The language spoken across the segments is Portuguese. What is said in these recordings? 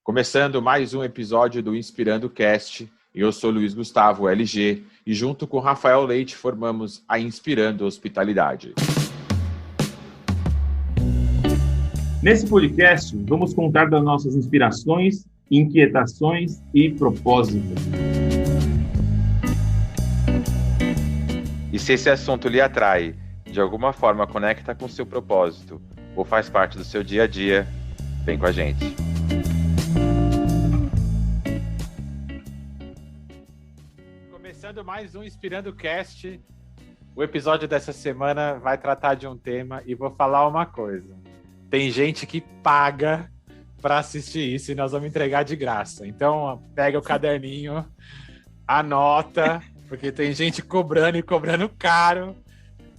Começando mais um episódio do Inspirando Cast, eu sou Luiz Gustavo, LG, e junto com Rafael Leite formamos a Inspirando Hospitalidade. Nesse podcast, vamos contar das nossas inspirações, inquietações e propósitos. E se esse assunto lhe atrai, de alguma forma conecta com seu propósito ou faz parte do seu dia a dia, vem com a gente. Começando mais um Inspirando Cast, o episódio dessa semana vai tratar de um tema e vou falar uma coisa. Tem gente que paga para assistir isso e nós vamos entregar de graça. Então, pega o caderninho, anota, porque tem gente cobrando e cobrando caro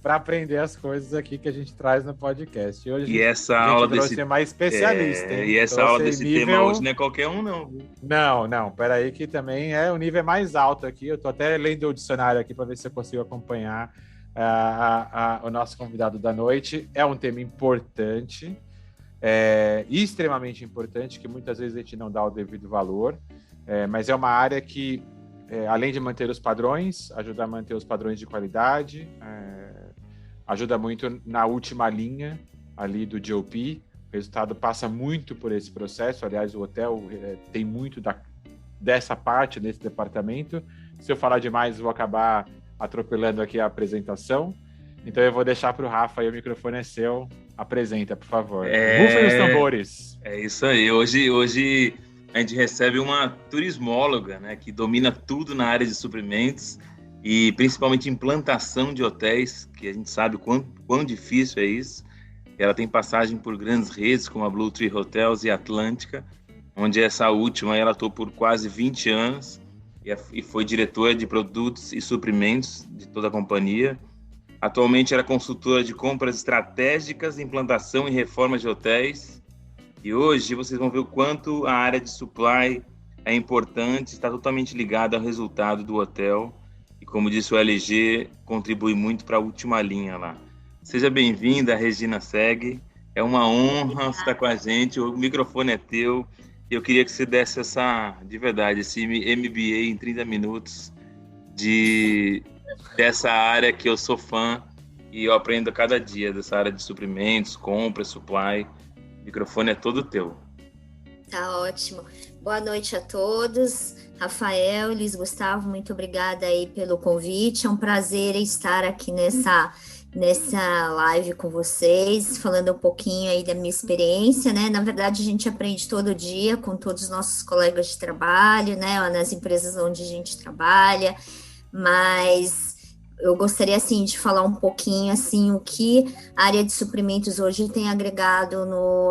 para aprender as coisas aqui que a gente traz no podcast. E hoje essa a gente aula trouxe desse mais especialista. E essa aula desse tema hoje não é qualquer um, não. Não. Peraí que também o nível é mais alto aqui. Eu tô até lendo o dicionário aqui para ver se eu consigo acompanhar o nosso convidado da noite. É um tema importante, extremamente importante, que muitas vezes a gente não dá o devido valor, mas é uma área que, além de manter os padrões, ajuda a manter os padrões de qualidade, ajuda muito na última linha ali do GOP. O resultado passa muito por esse processo. Aliás, o hotel tem muito dessa parte, desse departamento. Se eu falar demais, vou acabar atropelando aqui a apresentação. Então eu vou deixar para o Rafa e o microfone é seu. Apresenta, por favor. Rufem os tambores. É isso aí. Hoje a gente recebe uma turismóloga, né, que domina tudo na área de suprimentos e principalmente implantação de hotéis, que a gente sabe quão difícil é isso. Ela tem passagem por grandes redes como a Blue Tree Hotels e Atlântica, onde essa última ela atuou por quase 20 anos e foi diretora de produtos e suprimentos de toda a companhia. Atualmente ela é consultora de compras estratégicas, implantação e reforma de hotéis. E hoje vocês vão ver o quanto a área de supply é importante, está totalmente ligada ao resultado do hotel. E como disse o LG, contribui muito para a última linha lá. Seja bem-vinda, Regina Segg. É uma honra estar com a gente. O microfone é teu. Eu queria que você desse de verdade, esse MBA em 30 minutos dessa área que eu sou fã e eu aprendo a cada dia, dessa área de suprimentos, compras, supply. O microfone é todo teu. Tá ótimo. Boa noite a todos. Rafael, Luiz Gustavo, muito obrigada aí pelo convite. É um prazer estar aqui nessa live com vocês, falando um pouquinho aí da minha experiência, né? Na verdade, a gente aprende todo dia com todos os nossos colegas de trabalho, né? Nas empresas onde a gente trabalha, mas eu gostaria, assim, de falar um pouquinho, assim, o que a área de suprimentos hoje tem agregado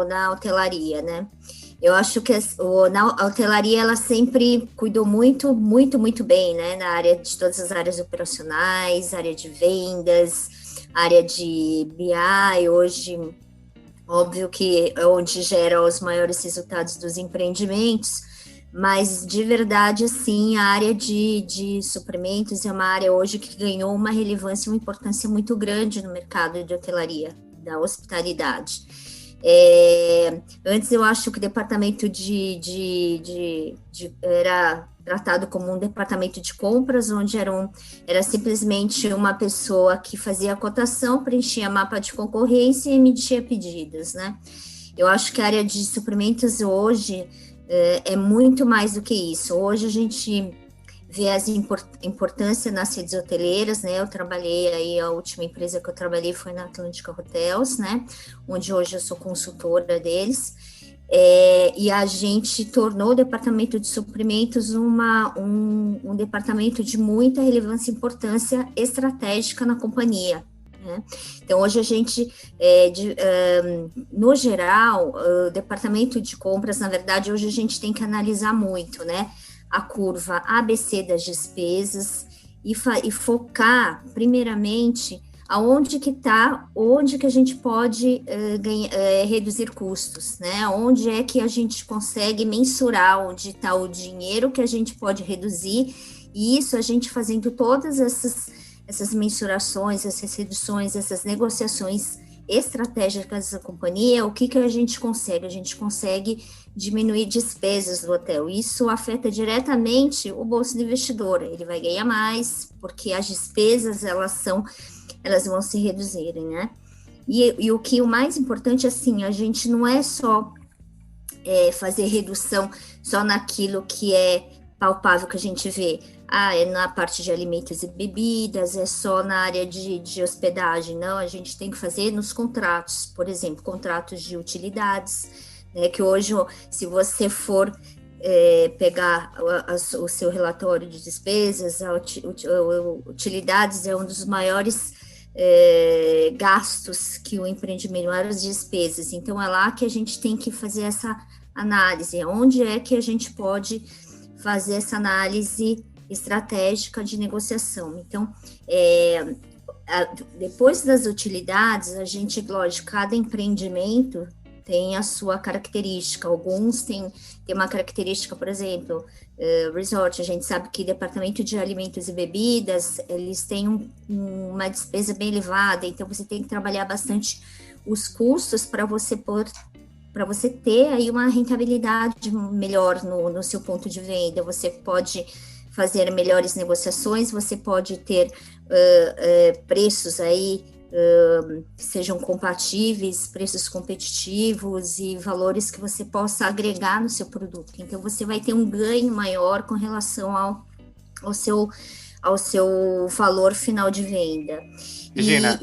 na hotelaria, né? Eu acho que a hotelaria, ela sempre cuidou muito, muito, muito bem, né? Na área de todas as áreas operacionais, área de vendas, área de BI, hoje, óbvio que é onde gera os maiores resultados dos empreendimentos, mas de verdade, assim, a área de suprimentos é uma área hoje que ganhou uma relevância, uma importância muito grande no mercado de hotelaria, da hospitalidade. Antes eu acho que o departamento era tratado como um departamento de compras, onde era simplesmente uma pessoa que fazia a cotação, preenchia mapa de concorrência e emitia pedidos, né? Eu acho que a área de suprimentos hoje é muito mais do que isso. Hoje a gente vê a importância nas redes hoteleiras, né? Eu trabalhei aí, a última empresa que eu trabalhei foi na Atlântica Hotels, né? Onde hoje eu sou consultora deles. E a gente tornou o departamento de suprimentos um departamento de muita relevância e importância estratégica na companhia, né? Então, hoje a gente, no geral, o departamento de compras, na verdade, hoje a gente tem que analisar muito, né? A curva ABC das despesas e focar, primeiramente, aonde que a gente pode reduzir custos, né? Onde é que a gente consegue mensurar onde está o dinheiro que a gente pode reduzir, e isso a gente fazendo todas essas mensurações, essas reduções, essas negociações estratégicas da companhia, o que a gente consegue? A gente consegue diminuir despesas do hotel. Isso afeta diretamente o bolso do investidor. Ele vai ganhar mais, porque as despesas, elas vão se reduzirem, né? E o mais importante, assim, a gente não é só fazer redução só naquilo que é palpável que a gente vê. É na parte de alimentos e bebidas, é só na área de hospedagem. Não, a gente tem que fazer nos contratos, por exemplo, contratos de utilidades, né, que hoje, se você for pegar o seu relatório de despesas, utilidades é um dos maiores gastos que o empreendimento, maiores despesas. Então, é lá que a gente tem que fazer essa análise. Onde é que a gente pode fazer essa análise estratégica de negociação? Então, depois das utilidades, a gente, lógico, cada empreendimento tem a sua característica. Alguns têm uma característica, por exemplo, resort, a gente sabe que departamento de alimentos e bebidas, eles têm uma despesa bem elevada, então você tem que trabalhar bastante os custos para você ter aí uma rentabilidade melhor no seu ponto de venda. Você pode fazer melhores negociações, você pode ter preços aí que sejam compatíveis, preços competitivos e valores que você possa agregar no seu produto. Então, você vai ter um ganho maior com relação ao seu valor final de venda. Regina,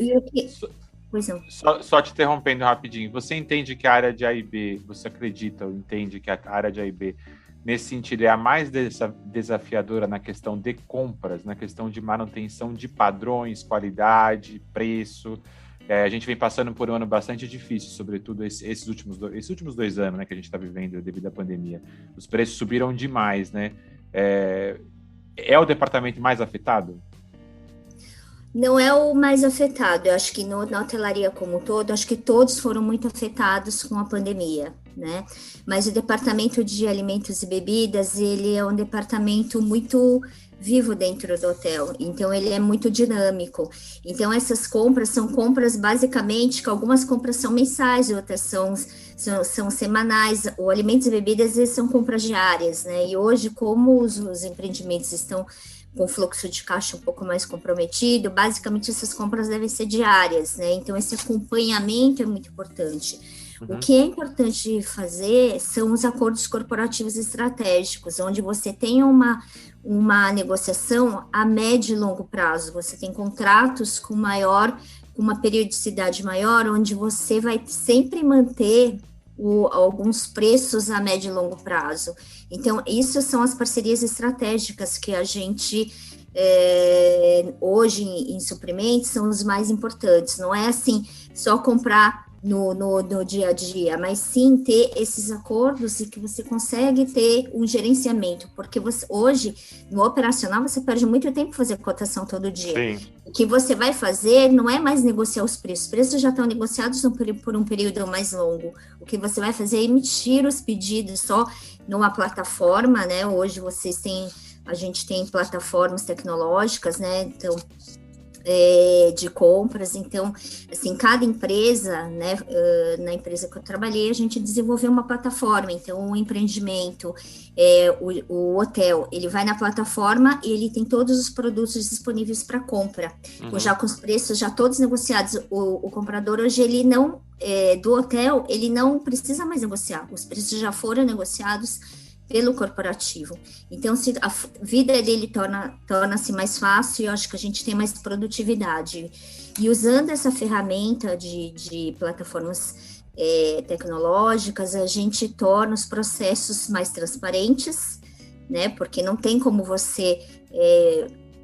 pois não. Só te interrompendo rapidinho, você entende que a área de A e B, você acredita ou entende que a área de A e B, nesse sentido, é a mais desafiadora na questão de compras, na questão de manutenção de padrões, qualidade, preço? A gente vem passando por um ano bastante difícil, sobretudo esses últimos 2 anos, né, que a gente está vivendo devido à pandemia. Os preços subiram demais, né? É o departamento mais afetado? Não é o mais afetado. Eu acho que na hotelaria como um todo, acho que todos foram muito afetados com a pandemia, né? Mas o departamento de alimentos e bebidas, ele é um departamento muito vivo dentro do hotel, então ele é muito dinâmico. Então essas compras são compras basicamente, que algumas compras são mensais, outras são semanais. O alimentos e bebidas, eles são compras diárias, né? E hoje, como os empreendimentos estão com fluxo de caixa um pouco mais comprometido, basicamente essas compras devem ser diárias, né? Então esse acompanhamento é muito importante. O que é importante fazer são os acordos corporativos estratégicos, onde você tem uma negociação a médio e longo prazo. Você tem contratos com uma periodicidade maior, onde você vai sempre manter alguns preços a médio e longo prazo. Então, isso são as parcerias estratégicas que a gente, hoje em suprimentos, são os mais importantes. Não é assim, só comprar no dia a dia, mas sim ter esses acordos e que você consegue ter um gerenciamento, porque hoje, no operacional, você perde muito tempo fazer cotação todo dia. Sim. O que você vai fazer não é mais negociar os preços já estão negociados por um período mais longo. O que você vai fazer é emitir os pedidos só numa plataforma, né? Hoje a gente tem plataformas tecnológicas, né? Então, de compras. Então, assim, cada empresa, né, na empresa que eu trabalhei, a gente desenvolveu uma plataforma. Então, o empreendimento, o hotel, ele vai na plataforma e ele tem todos os produtos disponíveis para compra, já com os preços já todos negociados. O comprador hoje, ele não, do hotel, ele não precisa mais negociar, os preços já foram negociados pelo corporativo. Então, a vida dele torna-se mais fácil, e eu acho que a gente tem mais produtividade. E usando essa ferramenta de plataformas tecnológicas, a gente torna os processos mais transparentes, né? Porque não tem como você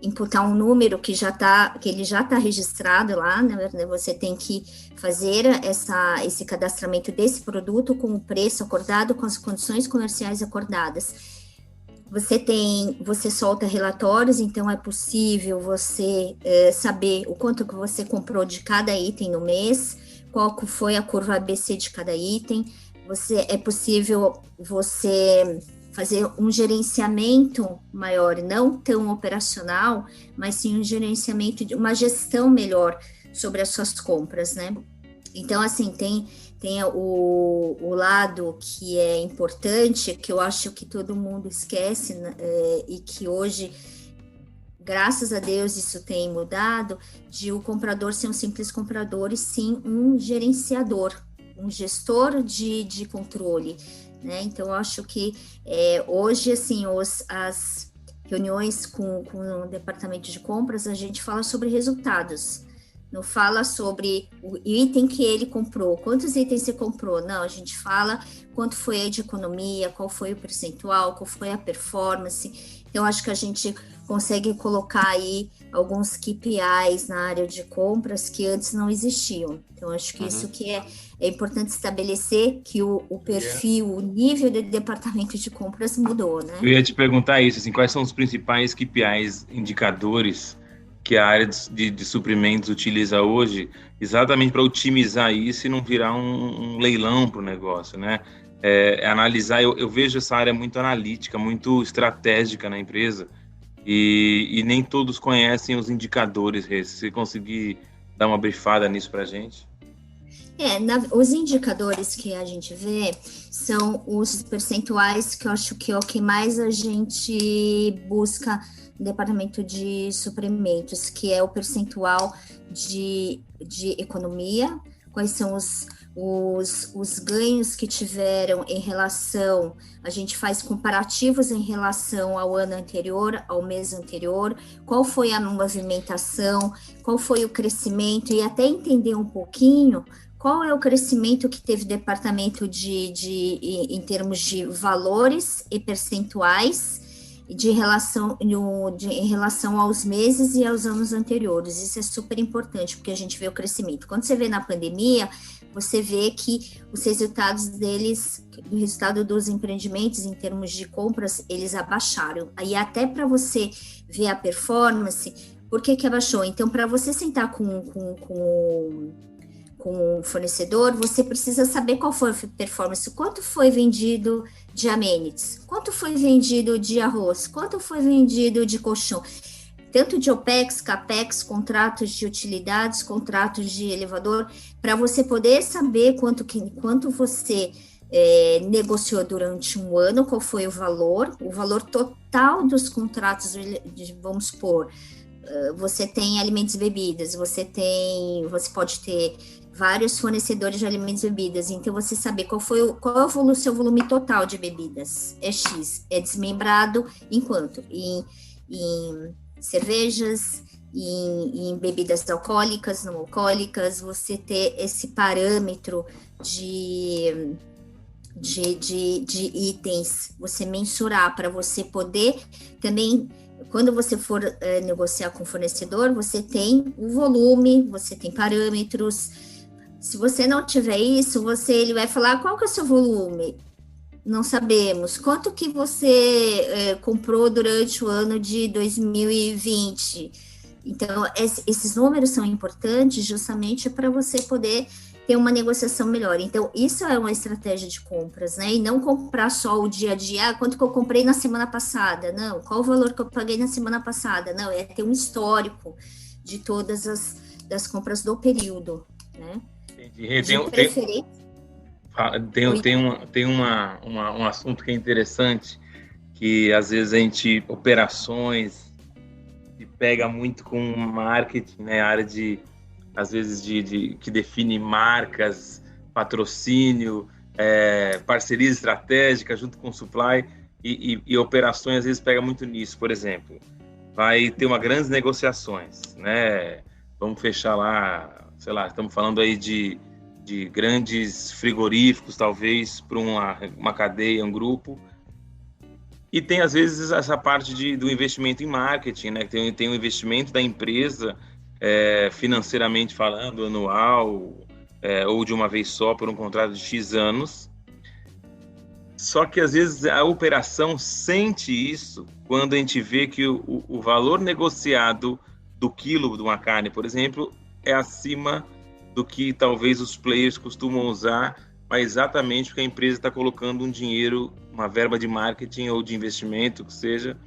imputar um número que ele já está registrado lá, né? Você tem que fazer esse cadastramento desse produto com o preço acordado, com as condições comerciais acordadas. Você solta relatórios, então é possível você saber o quanto que você comprou de cada item no mês, qual foi a curva ABC de cada item. É possível você fazer um gerenciamento maior, não tão operacional, mas sim um gerenciamento, uma gestão melhor sobre as suas compras, né? Então, assim, tem o lado que é importante, que eu acho que todo mundo esquece, né, e que hoje, graças a Deus, isso tem mudado, de o comprador ser um simples comprador e sim um gerenciador, um gestor de controle, né? Então, eu acho que hoje, assim, as reuniões com o departamento de compras, a gente fala sobre resultados. Não fala sobre o item que ele comprou, quantos itens você comprou. Não, a gente fala quanto foi de economia, qual foi o percentual, qual foi a performance. Então, acho que a gente consegue colocar aí alguns KPIs na área de compras que antes não existiam. Então, acho que isso que é importante estabelecer, que o perfil, o nível do departamento de compras mudou, né? Eu ia te perguntar isso, assim, quais são os principais KPIs, indicadores que a área de suprimentos utiliza hoje, exatamente para otimizar isso e não virar um leilão para o negócio, né? Analisar, eu vejo essa área muito analítica, muito estratégica na empresa, e nem todos conhecem os indicadores. Se você conseguir dar uma brifada nisso para a gente. Os indicadores que a gente vê são os percentuais, que eu acho que é o que mais a gente busca no departamento de suprimentos, que é o percentual de economia, quais são os ganhos que tiveram em relação, a gente faz comparativos em relação ao ano anterior, ao mês anterior, qual foi a movimentação, qual foi o crescimento, e até entender um pouquinho qual é o crescimento que teve o departamento em termos de valores e percentuais em relação aos meses e aos anos anteriores. Isso é super importante, porque a gente vê o crescimento. Quando você vê na pandemia, você vê que os resultados deles, o resultado dos empreendimentos em termos de compras, eles abaixaram. Aí até para você ver a performance, por que abaixou? Então, para você sentar com o fornecedor, você precisa saber qual foi a performance, quanto foi vendido de amenities, quanto foi vendido de arroz, quanto foi vendido de colchão, tanto de OPEX, CAPEX, contratos de utilidades, contratos de elevador, para você poder saber quanto você negociou durante um ano, qual foi o valor total dos contratos, vamos supor, você tem alimentos e bebidas, você pode ter vários fornecedores de alimentos e bebidas, então você saber qual é o seu volume total de bebidas, é X, é desmembrado em quanto? Em cervejas, em bebidas alcoólicas, não alcoólicas, você ter esse parâmetro de itens, você mensurar para você poder também, quando você for negociar com o fornecedor, você tem o volume, você tem parâmetros. Se você não tiver isso, ele vai falar qual que é o seu volume. Não sabemos. Quanto que você comprou durante o ano de 2020? Então, esses números são importantes justamente para você poder ter uma negociação melhor. Então, isso é uma estratégia de compras, né? E não comprar só o dia a dia, quanto que eu comprei na semana passada? Não, qual o valor que eu paguei na semana passada? Não, é ter um histórico de todas das compras do período, né? Tem um assunto que é interessante, que às vezes operações se pega muito com marketing, né? A área às vezes que define marcas, patrocínio, parceria estratégica junto com o supply, e operações às vezes pega muito nisso. Por exemplo, vai ter grandes negociações, né? Vamos fechar lá, sei lá, estamos falando aí de grandes frigoríficos, talvez, para uma cadeia, um grupo. E tem, às vezes, essa parte do investimento em marketing, né? Tem o investimento da empresa, financeiramente falando, anual, ou de uma vez só, por um contrato de X anos. Só que, às vezes, a operação sente isso quando a gente vê que o valor negociado do quilo de uma carne, por exemplo, é acima do que talvez os players costumam usar, mas exatamente porque a empresa está colocando um dinheiro, uma verba de marketing ou de investimento, que seja,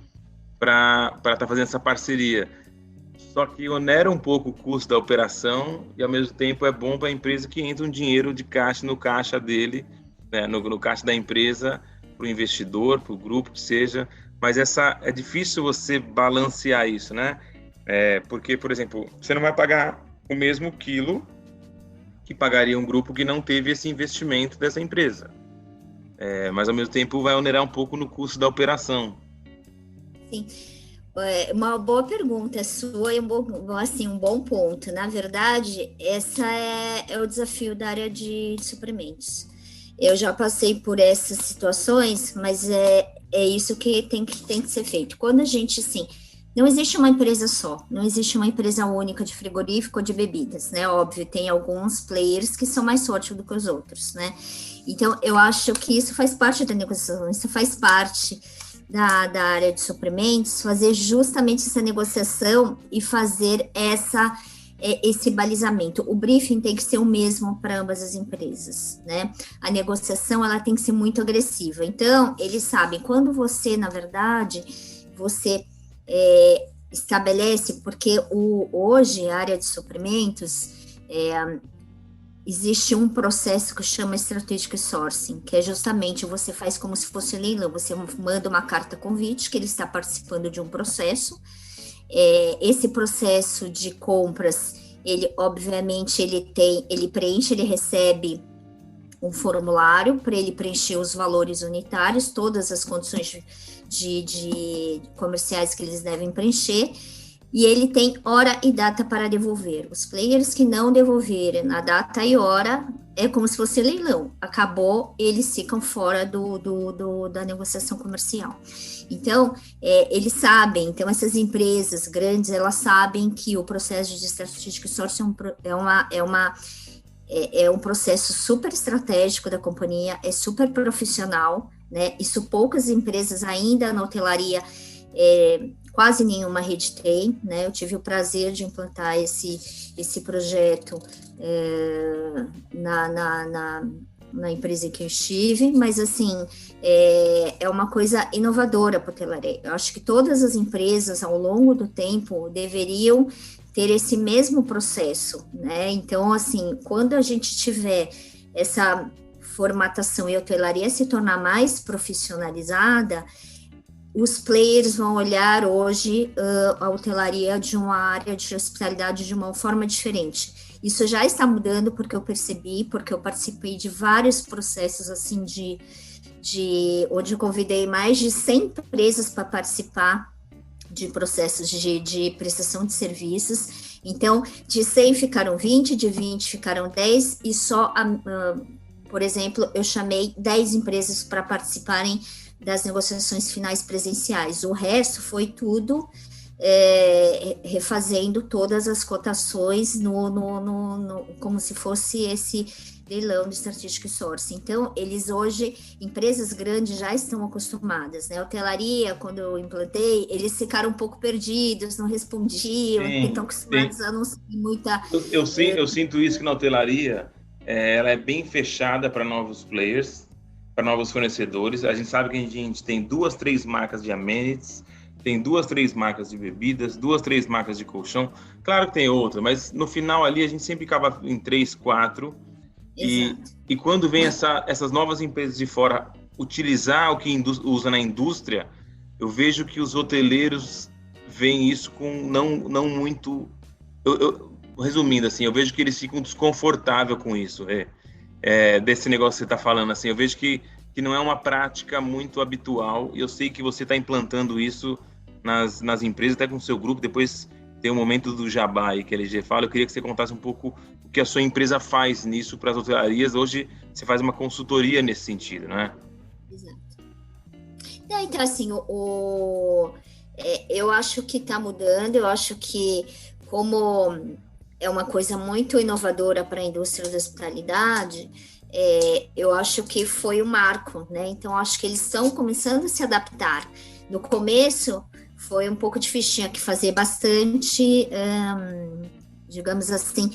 para estar fazendo essa parceria. só que onera um pouco o custo da operação e, ao mesmo tempo, é bom para a empresa que entra um dinheiro de caixa no caixa dele, né, no caixa da empresa, para o investidor, para o grupo, que seja. Mas é difícil você balancear isso, né? Porque, por exemplo, você não vai pagar o mesmo quilo que pagaria um grupo que não teve esse investimento dessa empresa. Mas, ao mesmo tempo, vai onerar um pouco no custo da operação. Sim. Uma boa pergunta sua e um bom ponto. Na verdade, essa é o desafio da área de suprimentos. Eu já passei por essas situações, mas é isso que tem que ser feito. Quando a gente, assim, não existe uma empresa só, não existe uma empresa única de frigorífico ou de bebidas, né? Óbvio, tem alguns players que são mais fortes do que os outros, né? Então, eu acho que isso faz parte da negociação, isso faz parte da área de suprimentos, fazer justamente essa negociação e fazer esse balizamento. O briefing tem que ser o mesmo para ambas as empresas, né? A negociação, ela tem que ser muito agressiva. Então, eles sabem, quando você, na verdade, você estabelece, porque hoje a área de suprimentos, existe um processo que chama Strategic Sourcing, que é justamente você faz como se fosse leilão, você manda uma carta convite que ele está participando de um processo. Esse processo de compras, ele obviamente ele preenche, ele recebe um formulário para ele preencher os valores unitários, todas as condições de comerciais que eles devem preencher, e ele tem hora e data para devolver. Os players que não devolverem na data e hora, é como se fosse leilão. Acabou, eles ficam fora da negociação comercial. Então, eles sabem, então essas empresas grandes, elas sabem que o processo de Strategic Sourcing é um processo super estratégico da companhia, é super profissional, né? Isso poucas empresas ainda na hotelaria, quase nenhuma rede tem, né? Eu tive o prazer de implantar esse projeto na empresa em que eu estive, mas assim, é uma coisa inovadora para a hotelaria. Eu acho que todas as empresas, ao longo do tempo, deveriam ter esse mesmo processo, né? Então, assim, quando a gente tiver essa formatação e a hotelaria se tornar mais profissionalizada, os players vão olhar hoje a hotelaria de uma área de hospitalidade de uma forma diferente. Isso já está mudando porque eu percebi, porque eu participei de vários processos assim onde eu convidei mais de 100 empresas para participar de processos de prestação de serviços. Então, de 100 ficaram 20, de 20 ficaram 10 e só, por exemplo, eu chamei 10 empresas para participarem das negociações finais presenciais. O resto foi tudo refazendo todas as cotações como se fosse esse leilão de Strategic Sourcing. Então, eles hoje, empresas grandes já estão acostumadas, né? A hotelaria, quando eu implantei, eles ficaram um pouco perdidos, não respondiam, estão acostumados a não ser muita... Eu sinto isso que na hotelaria, ela é bem fechada para novos players, para novos fornecedores. A gente sabe que a gente tem 2, 3 marcas de amenities, tem 2, 3 marcas de bebidas, 2, 3 marcas de colchão. Claro que tem outra, mas no final ali a gente sempre acaba em 3, 4. E quando vem essas novas empresas de fora utilizar o que usa na indústria, eu vejo que os hoteleiros veem isso com não muito... Resumindo, assim, eu vejo que eles ficam desconfortáveis com isso. Desse negócio que você está falando, assim, eu vejo que não é uma prática muito habitual, e eu sei que você está implantando isso nas empresas, até com o seu grupo. Depois tem um momento do jabá aí que a LG fala. Eu queria que você contasse um pouco o que a sua empresa faz nisso para as hotelarias. Hoje você faz uma consultoria nesse sentido, não é? Exato. Então, assim, eu acho que está mudando. Eu acho que, como é uma coisa muito inovadora para a indústria da hospitalidade, eu acho que foi um marco, né? Então, acho que eles estão começando a se adaptar. No começo, foi um pouco difícil, tinha que fazer bastante, digamos assim,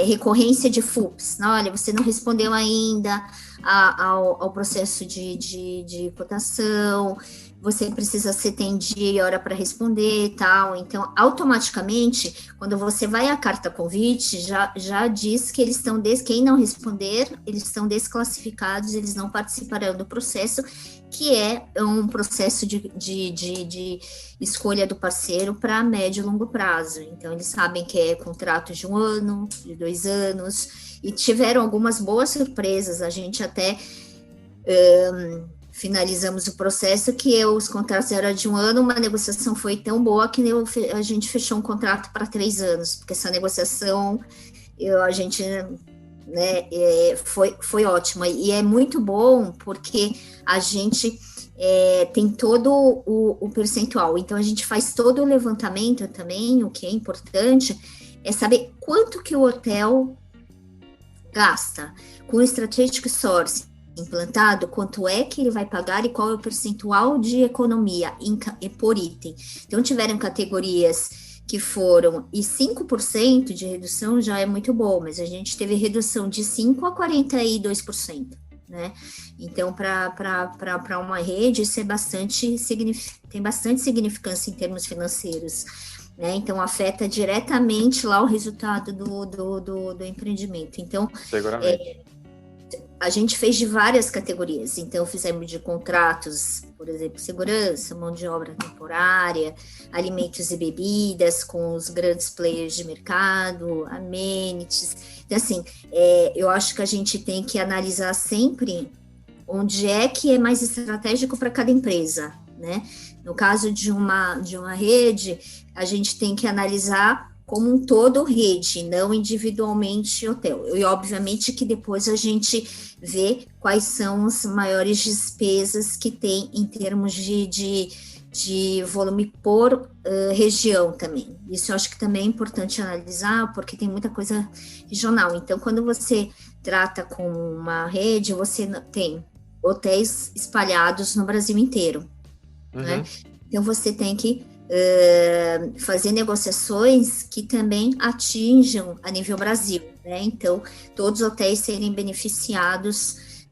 recorrência de FUPs. Olha, você não respondeu ainda, ao processo de cotação, você precisa ser tem dia e hora para responder e tal. Então, automaticamente, quando você vai à carta convite, já diz que eles estão, quem não responder, eles estão desclassificados, eles não participarão do processo, que é um processo de escolha do parceiro para médio e longo prazo. Então, eles sabem que é contrato de 1 ano, de 2 anos, e tiveram algumas boas surpresas. A gente até finalizamos o processo que os contratos eram de 1 ano, uma negociação foi tão boa que a gente fechou um contrato para 3 anos, porque essa negociação a gente, né, foi ótima, e é muito bom porque a gente tem todo o percentual, então a gente faz todo o levantamento também. O que é importante é saber quanto que o hotel gasta com o Strategic Sourcing implantado, quanto é que ele vai pagar e qual é o percentual de economia por item. Então, tiveram categorias que foram, e 5% de redução já é muito bom, mas a gente teve redução de 5% a 42%, né? Então, para uma rede, isso é tem bastante significância em termos financeiros, né? Então, afeta diretamente lá o resultado do empreendimento. Então, seguramente. A gente fez de várias categorias, então fizemos de contratos, por exemplo, segurança, mão de obra temporária, alimentos e bebidas com os grandes players de mercado, amenities. Então, assim, eu acho que a gente tem que analisar sempre onde é que é mais estratégico para cada empresa, né? No caso de uma rede, a gente tem que analisar como um todo rede, não individualmente hotel. E obviamente que depois a gente vê quais são as maiores despesas que tem em termos de volume por região também. Isso eu acho que também é importante analisar, porque tem muita coisa regional. Então, quando você trata com uma rede, você tem hotéis espalhados no Brasil inteiro, né? Então, você tem que fazer negociações que também atinjam a nível Brasil, né? Então, todos os hotéis serem beneficiados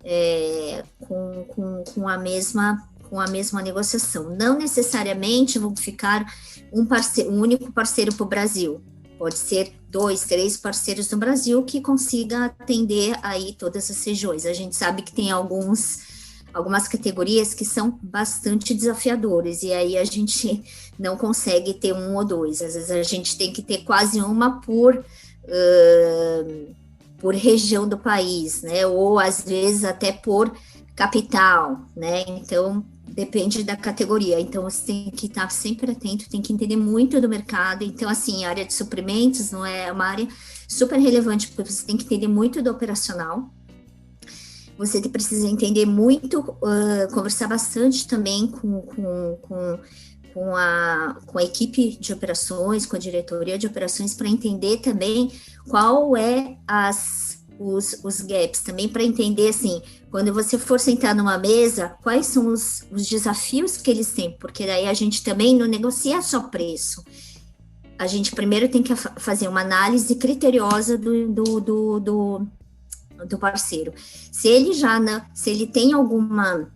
com a mesma negociação. Não necessariamente vão ficar um único parceiro para o Brasil. Pode ser 2, 3 parceiros no Brasil que consiga atender aí todas as regiões. A gente sabe que tem algumas categorias que são bastante desafiadoras, e aí a gente não consegue ter 1 ou 2, às vezes a gente tem que ter quase uma por região do país, né, ou às vezes até por capital, né, então depende da categoria. Então você tem que estar sempre atento, tem que entender muito do mercado. Então, assim, a área de suprimentos não é uma área super relevante, porque você tem que entender muito do operacional. Você precisa entender muito, conversar bastante também com a equipe de operações, com a diretoria de operações, para entender também qual é os gaps, também para entender, assim, quando você for sentar numa mesa, quais são os desafios que eles têm, porque daí a gente também não negocia só preço. A gente primeiro tem que fazer uma análise criteriosa do parceiro. Se ele tem alguma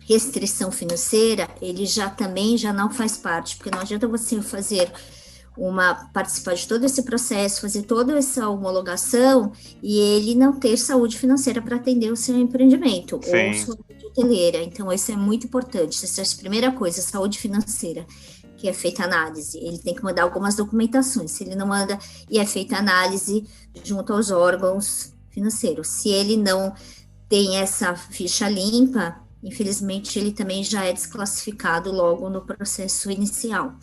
restrição financeira, ele também não faz parte, porque não adianta você participar de todo esse processo, fazer toda essa homologação e ele não ter saúde financeira para atender o seu empreendimento. Sim. Ou sua hoteleira. Então, isso é muito importante. Essa é a primeira coisa, saúde financeira, que é feita análise. Ele tem que mandar algumas documentações. Se ele não manda, e é feita análise junto aos órgãos financeiros. Se ele não tem essa ficha limpa, infelizmente ele também já é desclassificado logo no processo inicial.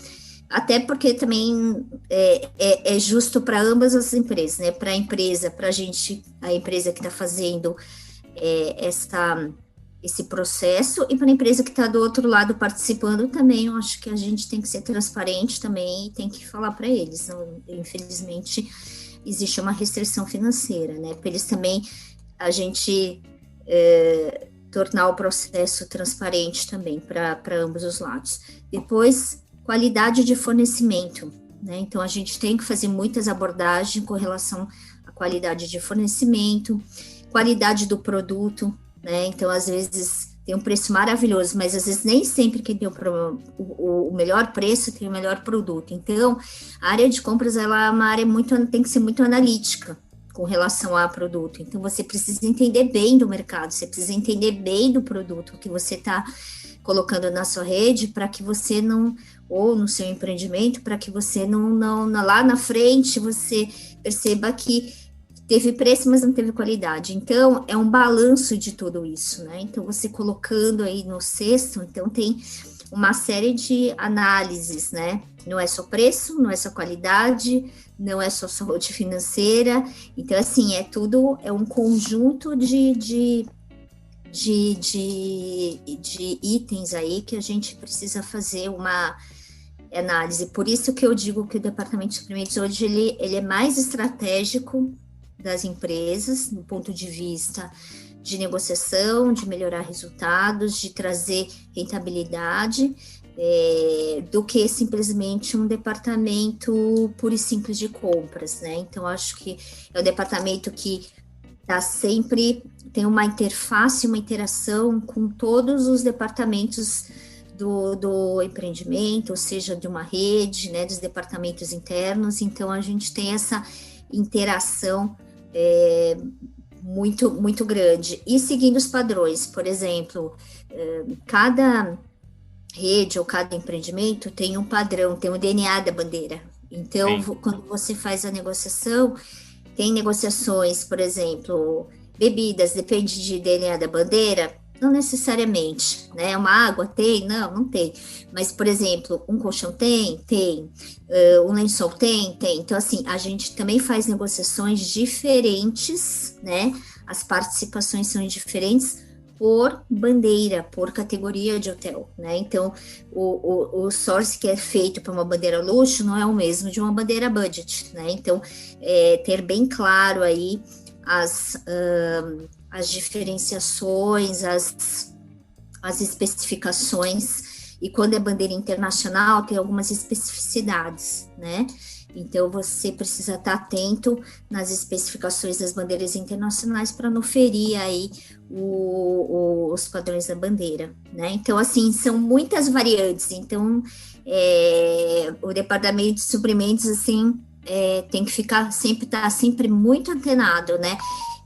Até porque também é justo para ambas as empresas, né? Para a empresa, a empresa que está fazendo esse processo, e para a empresa que está do outro lado participando também. Eu acho que a gente tem que ser transparente também e tem que falar para eles. Infelizmente, existe uma restrição financeira, né? Para eles também, a gente tornar o processo transparente também para ambos os lados. Depois, qualidade de fornecimento, né? Então, a gente tem que fazer muitas abordagens com relação à qualidade de fornecimento, qualidade do produto, né? Então, às vezes, tem um preço maravilhoso, mas às vezes nem sempre quem tem o melhor preço tem o melhor produto. Então, a área de compras, ela é uma área tem que ser muito analítica com relação ao produto. Então, você precisa entender bem do mercado, você precisa entender bem do produto que você está colocando na sua rede, para que você não, ou no seu empreendimento, para que você não lá na frente você perceba que teve preço, mas não teve qualidade. Então, é um balanço de tudo isso, né? Então, você colocando aí no cesto, então tem uma série de análises, né? Não é só preço, não é só qualidade, não é só saúde financeira. Então, assim, é um conjunto de itens aí que a gente precisa fazer uma análise. Por isso que eu digo que o departamento de suprimentos hoje ele é mais estratégico das empresas, do ponto de vista de negociação, de melhorar resultados, de trazer rentabilidade, do que simplesmente um departamento puro e simples de compras, né? Então, acho que é um departamento que tem uma interface, uma interação com todos os departamentos do empreendimento, ou seja, de uma rede, né, dos departamentos internos. Então, a gente tem essa interação muito, muito grande. E seguindo os padrões, por exemplo, cada rede ou cada empreendimento tem um padrão, tem um DNA da bandeira. Então, quando você faz a negociação, tem negociações, por exemplo, bebidas, depende de DNA da bandeira? Não necessariamente, né? Uma água tem? Não tem. Mas, por exemplo, um colchão tem? Tem. Um lençol tem? Tem. Então, assim, a gente também faz negociações diferentes, né? As participações são diferentes por bandeira, por categoria de hotel, né? Então, o source que é feito para uma bandeira luxo não é o mesmo de uma bandeira budget, né? Então, ter bem claro aí as diferenciações, as especificações, e quando é bandeira internacional, tem algumas especificidades, né? Então, você precisa estar atento nas especificações das bandeiras internacionais para não ferir aí os padrões da bandeira, né? Então, assim, são muitas variantes. Então, o departamento de suprimentos, assim, tem que estar sempre muito antenado, né?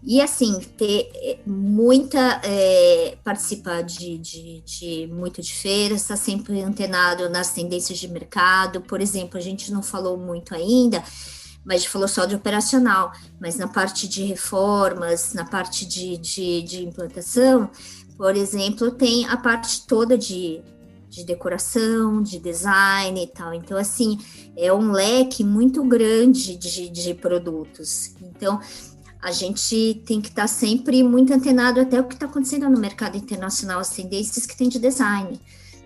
E, assim, ter participar muito de feiras, estar sempre antenado nas tendências de mercado. Por exemplo, a gente não falou muito ainda, mas a gente falou só de operacional, mas na parte de reformas, na parte de implantação, por exemplo, tem a parte toda de decoração, de design e tal. Então, assim, é um leque muito grande de produtos. Então, a gente tem que estar sempre muito antenado até o que está acontecendo no mercado internacional, as tendências que tem de design,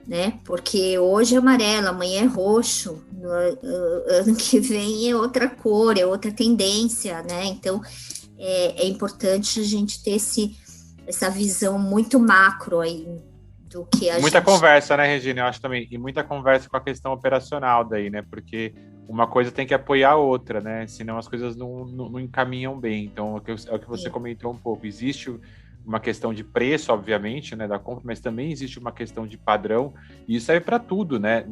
né? Porque hoje é amarelo, amanhã é roxo, no ano que vem é outra cor, é outra tendência, né? Então, é importante a gente ter essa visão muito macro aí do que muita conversa, né, Regina? Eu acho também, e muita conversa com a questão operacional daí, né? Porque uma coisa tem que apoiar a outra, né? Senão as coisas não encaminham bem. Então, é o que você comentou um pouco. Existe uma questão de preço, obviamente, né, da compra, mas também existe uma questão de padrão, e isso serve para tudo, né?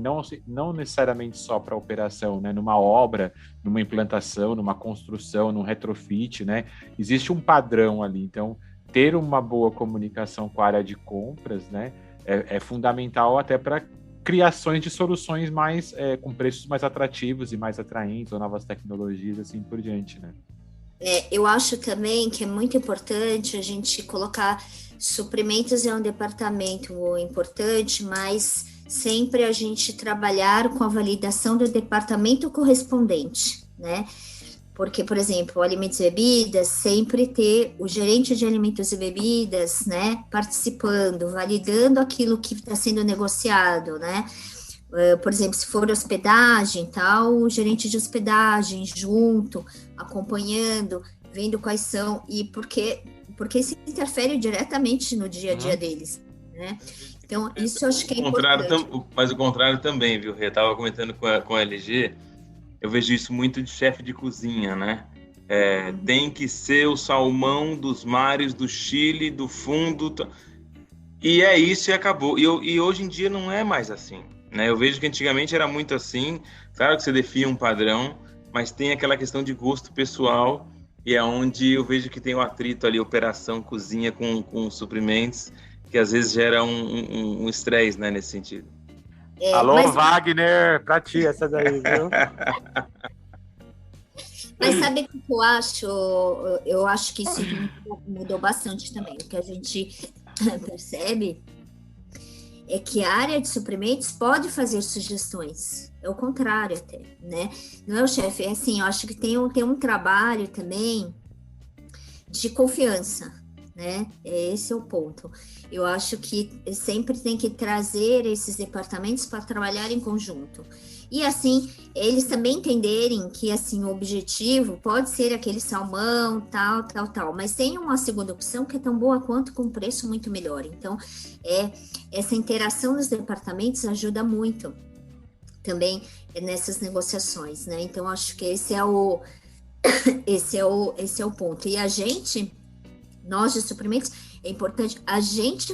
Não necessariamente só para operação, né? Numa obra, numa implantação, numa construção, num retrofit, né? Existe um padrão ali. Então, ter uma boa comunicação com a área de compras, né, é fundamental até para criações de soluções mais com preços mais atrativos e mais atraentes, ou novas tecnologias, assim por diante, né? Eu acho também que é muito importante a gente colocar suprimentos, é um departamento importante, mas sempre a gente trabalhar com a validação do departamento correspondente, né? Porque, por exemplo, alimentos e bebidas, sempre ter o gerente de alimentos e bebidas, né, participando, validando aquilo que está sendo negociado, né? Por exemplo, se for hospedagem, tal, o gerente de hospedagem junto, acompanhando, vendo quais são, e porque isso interfere diretamente no dia a dia deles, né? Então, isso eu acho que é importante. Mas o contrário também, viu? Eu estava comentando com a LG, eu vejo isso muito de chefe de cozinha, né? tem que ser o salmão dos mares do Chile, do fundo, e é isso e acabou. E hoje em dia não é mais assim, né? Eu vejo que antigamente era muito assim, claro que você define um padrão, mas tem aquela questão de gosto pessoal, e é onde eu vejo que tem o atrito ali, operação cozinha com suprimentos, que às vezes gera um estresse, né, nesse sentido. Alô, mas... Wagner, pra ti essa daí, viu? Mas sabe o que eu acho? Eu acho que isso mudou bastante também. O que a gente percebe é que a área de suprimentos pode fazer sugestões. É o contrário até, né? Não é o chefe, é assim, eu acho que tem um trabalho também de confiança, né? Esse é o ponto. Eu acho que sempre tem que trazer esses departamentos para trabalhar em conjunto. E assim, eles também entenderem que assim, o objetivo pode ser aquele salmão, tal, mas tem uma segunda opção que é tão boa quanto, com preço muito melhor. Então, essa interação dos departamentos ajuda muito também nessas negociações, né? Então, acho que esse é o ponto. E a gente, nós de suprimentos, é importante, a gente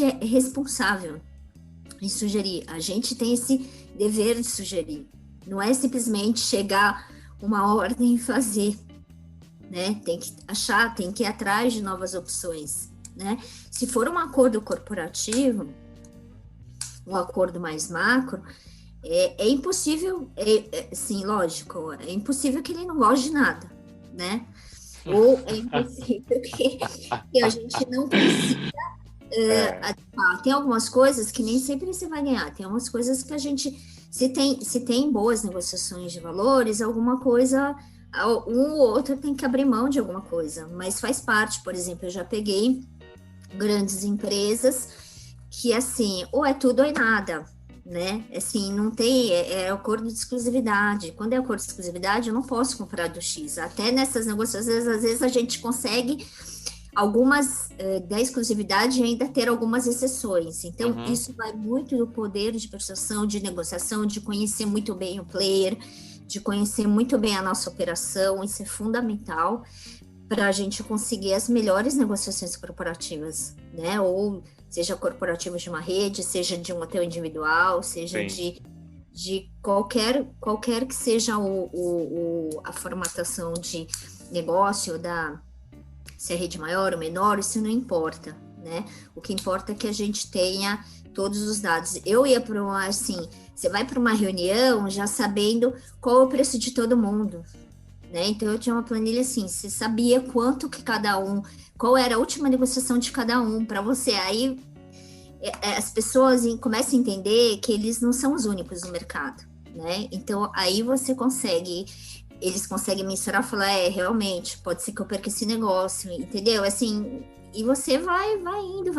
é responsável em sugerir, a gente tem esse dever de sugerir, não é simplesmente chegar uma ordem e fazer, né? Tem que achar, tem que ir atrás de novas opções, né? Se for um acordo corporativo, um acordo mais macro, é impossível, sim, lógico, é impossível que ele não goste de nada, né? Ou é impossível que a gente não consiga tem algumas coisas que nem sempre você vai ganhar, tem algumas coisas que a gente, se tem boas negociações de valores, alguma coisa, um ou outro tem que abrir mão de alguma coisa, mas faz parte. Por exemplo, eu já peguei grandes empresas que assim, ou é tudo ou é nada, né? Assim, não tem, é acordo de exclusividade. Quando é acordo de exclusividade, eu não posso comprar do X. Até nessas negociações, às vezes a gente consegue algumas da exclusividade e ainda ter algumas exceções. Então, isso vai muito do poder de persuasão, de negociação, de conhecer muito bem o player, de conhecer muito bem a nossa operação. Isso é fundamental para a gente conseguir as melhores negociações corporativas, né? Ou seja corporativos de uma rede, seja de um hotel individual, seja de qualquer que seja a formatação de negócio se é rede maior ou menor, isso não importa, né? O que importa é que a gente tenha todos os dados. Eu ia para você vai para uma reunião já sabendo qual é o preço de todo mundo, né? Então eu tinha uma planilha assim, você sabia quanto que cada um, qual era a última negociação de cada um para você. Aí as pessoas começam a entender que eles não são os únicos no mercado, né? Então aí eles conseguem mensurar e falar, realmente, pode ser que eu perca esse negócio, entendeu? Assim, e você vai indo,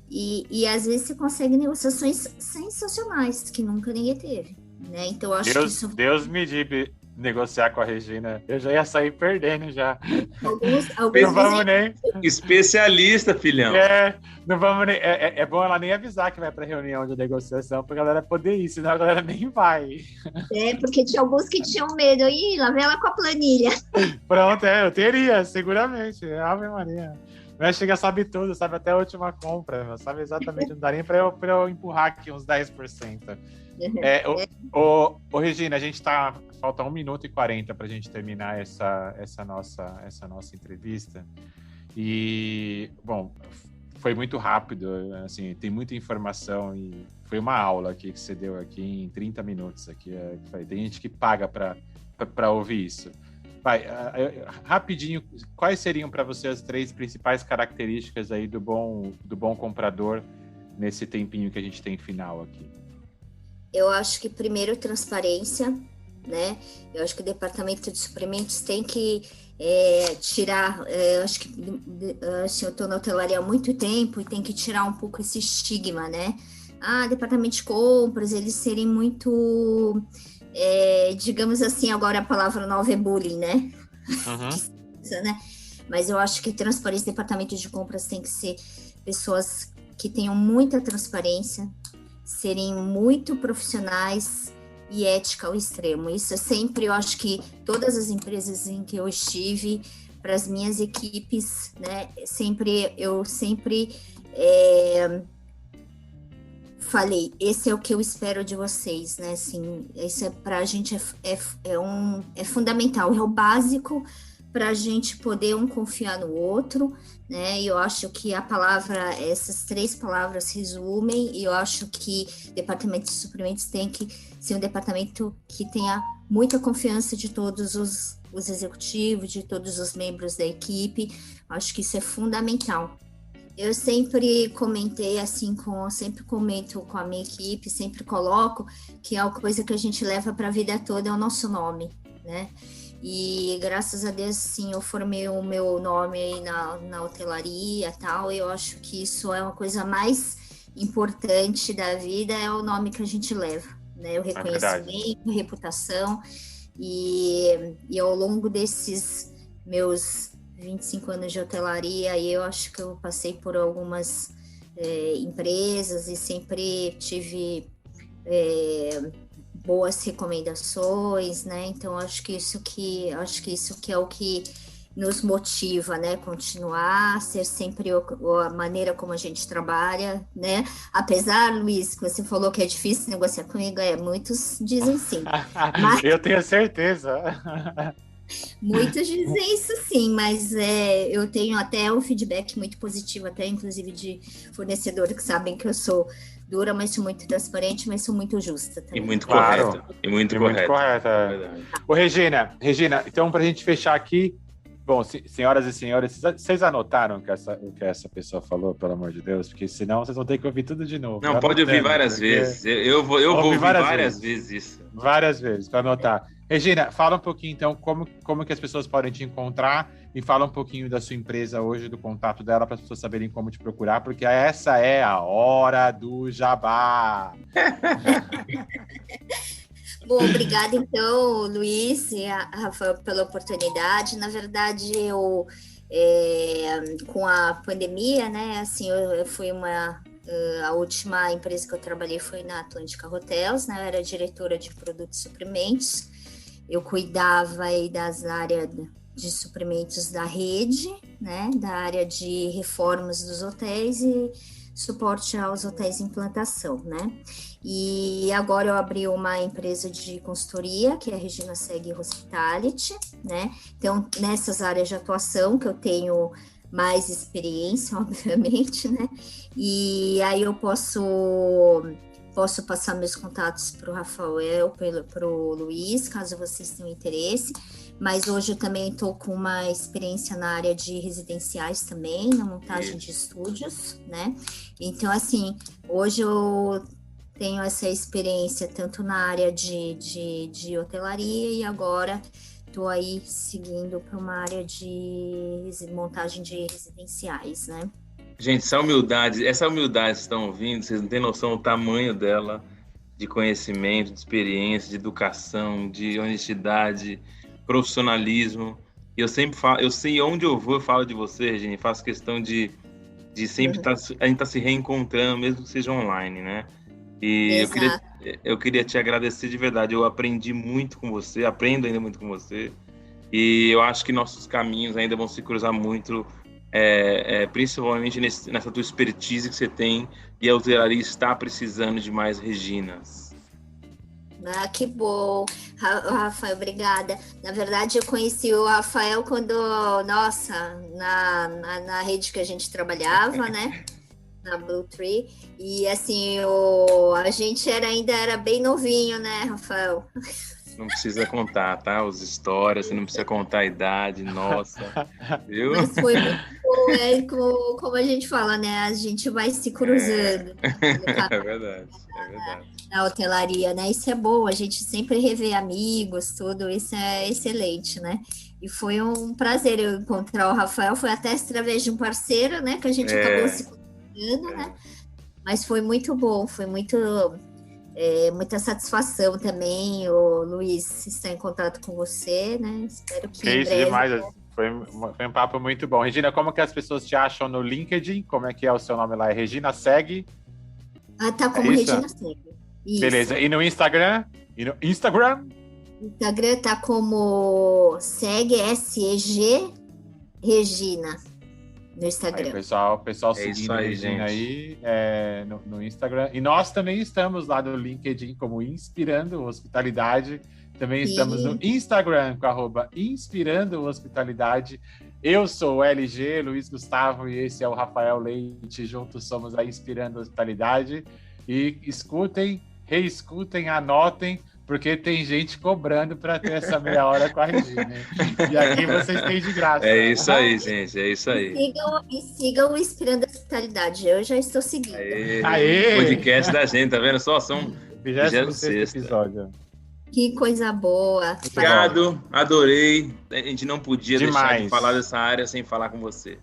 e às vezes você consegue negociações sensacionais, que nunca ninguém teve, né? Então, eu acho que isso... Deus me livre negociar com a Regina, eu já ia sair perdendo já. Alguns não vamos nem... Especialista, filhão. Não vamos nem... É bom ela nem avisar que vai para reunião de negociação pra galera poder ir, senão a galera nem vai. Porque tinha alguns que tinham medo. Lá vem ela com a planilha. Pronto, eu teria, seguramente. Ave Maria. Mas chega, sabe tudo, sabe até a última compra, sabe exatamente, não dá nem para eu empurrar aqui uns 10%. Regina, a gente falta 1 minuto e 40 para a gente terminar essa nossa entrevista. E, bom, foi muito rápido, assim, tem muita informação e foi uma aula aqui que você deu aqui em 30 minutos. Aqui, tem gente que paga para ouvir isso. Rapidinho, quais seriam para você as 3 principais características aí do bom comprador nesse tempinho que a gente tem final aqui? Eu acho que primeiro transparência, né? Eu acho que o departamento de suprimentos tem que tirar, acho que eu estou na hotelaria há muito tempo e tem que tirar um pouco esse estigma, né? Departamento de compras, eles serem muito... digamos assim, agora a palavra nova é bullying, né? Né? Mas eu acho que transparência, departamento de compras tem que ser pessoas que tenham muita transparência, serem muito profissionais e ética ao extremo. Isso é sempre, eu acho que todas as empresas em que eu estive, para as minhas equipes, né, eu sempre falei, esse é o que eu espero de vocês, né, assim, isso para a gente é fundamental, é o básico para a gente poder confiar no outro, né, e eu acho que essas 3 palavras resumem, e eu acho que o departamento de suprimentos tem que ser um departamento que tenha muita confiança de todos os executivos, de todos os membros da equipe. Acho que isso é fundamental. Eu sempre comentei assim, sempre comento com a minha equipe, sempre coloco que a coisa que a gente leva para a vida toda é o nosso nome, né? E graças a Deus, sim, eu formei o meu nome aí na hotelaria e tal, e eu acho que isso é uma coisa mais importante da vida, é o nome que a gente leva, né? O reconhecimento, a reputação, e ao longo desses meus 25 anos de hotelaria, e eu acho que eu passei por algumas empresas e sempre tive boas recomendações, né? Então acho que isso que é o que nos motiva, né? Continuar, ser sempre a maneira como a gente trabalha, né? Apesar, Luiz, que você falou que é difícil negociar comigo, muitos dizem sim. Mas... Eu tenho certeza. Muitos dizem isso sim, mas eu tenho até um feedback muito positivo, até inclusive de fornecedores que sabem que eu sou dura, mas sou muito transparente, mas sou muito justa também. E muito correta. E muito correta. Ô, Regina, então para a gente fechar aqui, bom, senhoras e senhores, vocês anotaram o que essa pessoa falou, pelo amor de Deus? Porque senão vocês vão ter que ouvir tudo de novo. Não, pode ouvir várias vezes. Eu vou ouvir várias vezes isso. Várias vezes, para anotar. Regina, fala um pouquinho, então, como que as pessoas podem te encontrar e fala um pouquinho da sua empresa hoje, do contato dela, para as pessoas saberem como te procurar, porque essa é a hora do jabá. Bom, obrigada, então, Luiz e a Rafael, pela oportunidade. Na verdade, eu, com a pandemia, né, assim, eu fui a última empresa que eu trabalhei foi na Atlântica Hotels, né, eu era diretora de produtos e suprimentos. Eu cuidava aí das áreas de suprimentos da rede, né, da área de reformas dos hotéis e suporte aos hotéis em implantação, né. E agora eu abri uma empresa de consultoria, que é a Regina Seg Hospitality, né. Então, nessas áreas de atuação que eu tenho mais experiência, obviamente, né, e aí eu posso passar meus contatos para o Rafael, para o Luiz, caso vocês tenham interesse, mas hoje eu também estou com uma experiência na área de residenciais também, na montagem de estúdios, né? Então, assim, hoje eu tenho essa experiência tanto na área de hotelaria e agora estou aí seguindo para uma área de montagem de residenciais, né? Gente, essa humildade que vocês estão ouvindo, vocês não têm noção do tamanho dela, de conhecimento, de experiência, de educação, de honestidade, profissionalismo. E eu sempre falo, eu sei onde eu vou, eu falo de você, Regina, faço questão de sempre a gente tá se reencontrando, mesmo que seja online, né? E eu queria te agradecer de verdade, eu aprendi muito com você, aprendo ainda muito com você, e eu acho que nossos caminhos ainda vão se cruzar muito, principalmente nessa tua expertise que você tem, e a hotelaria está precisando de mais Reginas. Ah, que bom, Rafael, obrigada. Na verdade, eu conheci o Rafael quando, na rede que a gente trabalhava, né? Na Blue Tree, e assim, a gente ainda era bem novinho, né, Rafael? Não precisa contar, tá? As histórias, você não precisa contar a idade, nossa, viu? Mas foi muito bom, como a gente fala, né? A gente vai se cruzando. É verdade. Na hotelaria, né? Isso é bom, a gente sempre revê amigos, tudo, isso é excelente, né? E foi um prazer eu encontrar o Rafael, foi até através de um parceiro, né? Que a gente acabou se conhecendo, né? Mas foi muito bom, foi muita satisfação também, o Luiz, estar em contato com você, né? Espero que em breve... demais, foi um papo muito bom. Regina, como que as pessoas te acham no LinkedIn? Como é que é o seu nome lá? É Regina Seg? Tá como Regina Seg. Isso. Beleza, e no Instagram? E no Instagram? Instagram tá como segue SEG Regina no Instagram. Aí, pessoal seguindo a Regina aí no Instagram. E nós também estamos lá no LinkedIn como Inspirando Hospitalidade. Também estamos no Instagram com @Inspirando Hospitalidade. Eu sou o LG, Luiz Gustavo, e esse é o Rafael Leite. Juntos somos a Inspirando Hospitalidade. E escutem, reescutem, anotem, porque tem gente cobrando para ter essa meia hora com a Regina. E aqui vocês têm de graça. É isso aí, gente, é isso aí. Sigam o Inspirando Hospitalidade. Eu já estou seguindo. Aê! Podcast da gente, tá vendo? Só são 26º episódio. Que coisa boa. Obrigado, adorei. A gente não podia deixar de falar dessa área sem falar com você.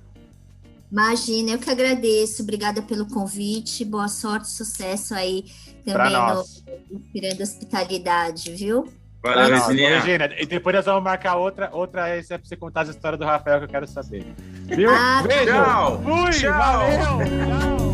Imagina, eu que agradeço. Obrigada pelo convite. Boa sorte, sucesso aí também no Inspirando Hospitalidade, viu? Valeu, Regina. E depois nós vamos marcar outra pra você contar a história do Rafael, que eu quero saber. Viu? Beijo! Tchau! Fui! Tchau! Valeu! Tchau!